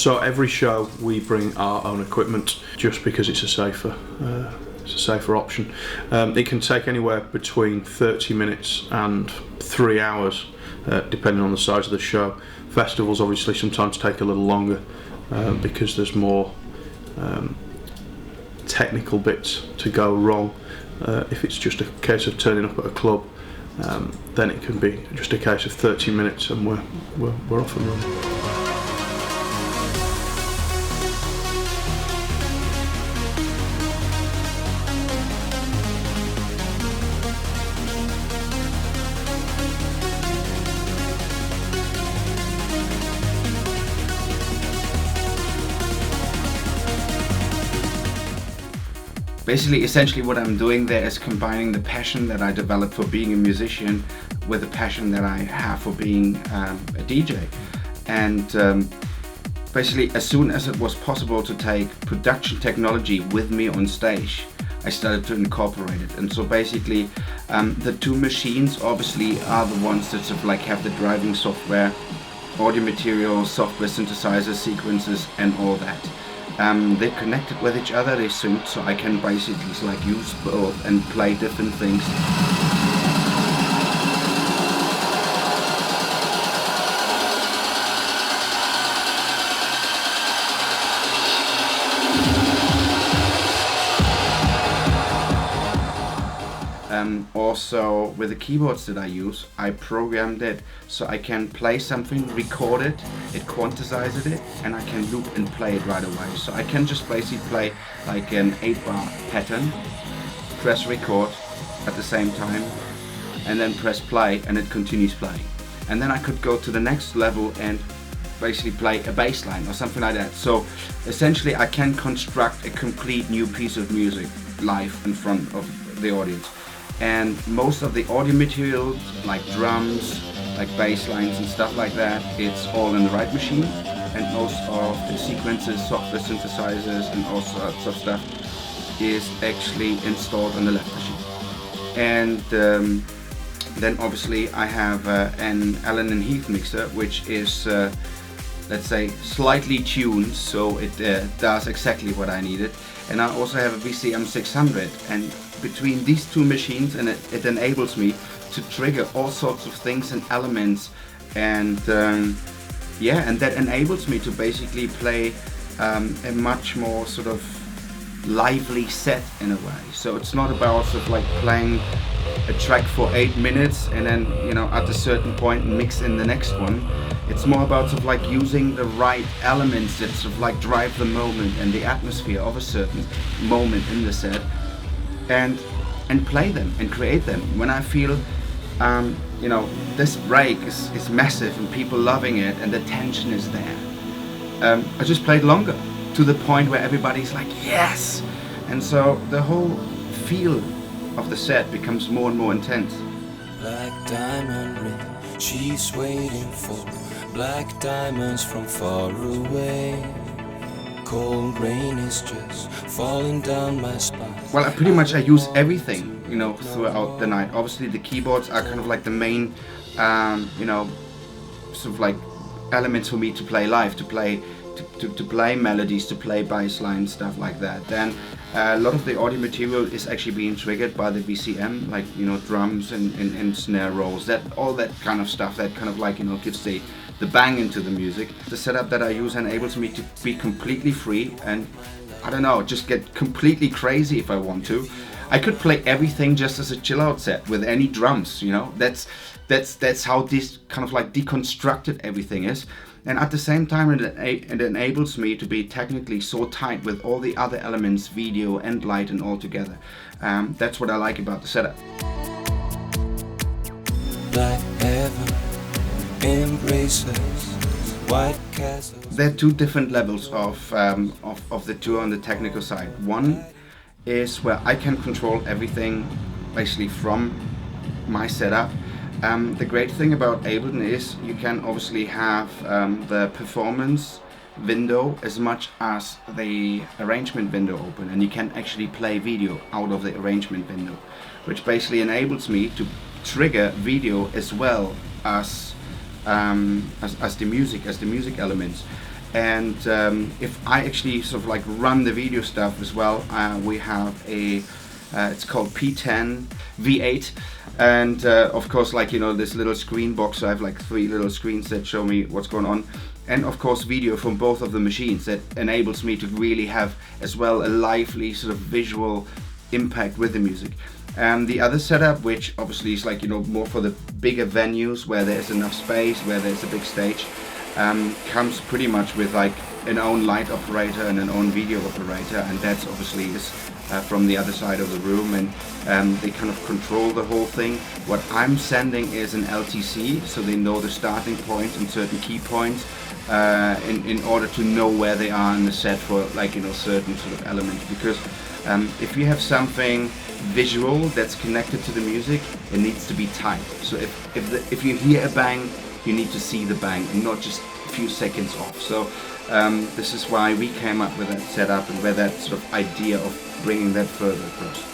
So every show we bring our own equipment just because it's a safer option. It can take anywhere between 30 minutes and 3 hours, depending on the size of the show. Festivals obviously sometimes take a little longer because there's more technical bits to go wrong. If it's just a case of turning up at a club, then it can be just a case of 30 minutes and we're off and running. Basically, essentially what I'm doing there is combining the passion that I developed for being a musician with the passion that I have for being a DJ. And basically, as soon as it was possible to take production technology with me on stage, I started to incorporate it. And so basically, the two machines obviously are the ones that sort of like have the driving software, audio material, software synthesizers, sequences, and all that. They're connected with each other, they sync, so I can basically like use both and play different things. Also, with the keyboards that I use, I programmed it so I can play something, record it, it quantizes it, and I can loop and play it right away. So I can just basically play like an 8-bar pattern, press record at the same time, and then press play, and it continues playing. And then I could go to the next level and basically play a bass line or something like that. So essentially I can construct a complete new piece of music live in front of the audience. And most of the audio material, like drums, like bass lines and stuff like that, it's all in the right machine. And most of the sequences, software synthesizers, and all sorts of stuff is actually installed on the left machine. And then obviously I have an Allen and Heath mixer, which is, let's say, slightly tuned, so it does exactly what I needed. And I also have a VCM 600, and between these two machines, and it enables me to trigger all sorts of things and elements, and yeah, and that enables me to basically play a much more sort of lively set in a way. So it's not about sort of like playing a track for 8 minutes and then, you know, at a certain point mix in the next one. It's more about sort of like using the right elements that sort of like drive the moment and the atmosphere of a certain moment in the set, and play them and create them. When I feel you know, this break is massive and people loving it and the tension is there, I just play it longer, to the point where everybody's like, yes! And so the whole feel of the set becomes more and more intense. Black diamond ring, she's waiting for black diamonds from far away. Cold rain is just falling down my spine. Well, I use everything, you know, throughout the night. Obviously the keyboards are kind of like the main, you know, sort of like elements for me to play live, to play melodies, to play bass lines, stuff like that. Then a lot of the audio material is actually being triggered by the VCM, like, you know, drums and snare rolls, that all that kind of stuff that kind of like, you know, gives the bang into the music. The setup that I use enables me to be completely free and, I don't know, just get completely crazy if I want to. I could play everything just as a chill out set with any drums, you know. That's how this kind of like deconstructed everything is. And at the same time, it enables me to be technically so tight with all the other elements, video and light and all together. That's what I like about the setup. Black heaven embraces white castles. There are two different levels of the two on the technical side. One is where I can control everything basically from my setup. The great thing about Ableton is you can obviously have the performance window as much as the arrangement window open, and you can actually play video out of the arrangement window, which basically enables me to trigger video as well as the music elements. And if I actually sort of like run the video stuff as well, we have a it's called P10 V8, and of course, like, you know, this little screen box. So I have like 3 little screens that show me what's going on, and of course video from both of the machines that enables me to really have as well a lively sort of visual impact with the music. The other setup, which obviously is like, you know, more for the bigger venues where there's enough space, where there's a big stage, comes pretty much with like an own light operator and an own video operator, and that's obviously is from the other side of the room, and they kind of control the whole thing. What I'm sending is an LTC, so they know the starting point and certain key points in order to know where they are in the set for, like, you know, certain sort of elements. Because if you have something visual that's connected to the music, it needs to be tight. So if you hear a bang, you need to see the bang and not just a few seconds off. So this is why we came up with that setup and with that sort of idea of bringing that further across.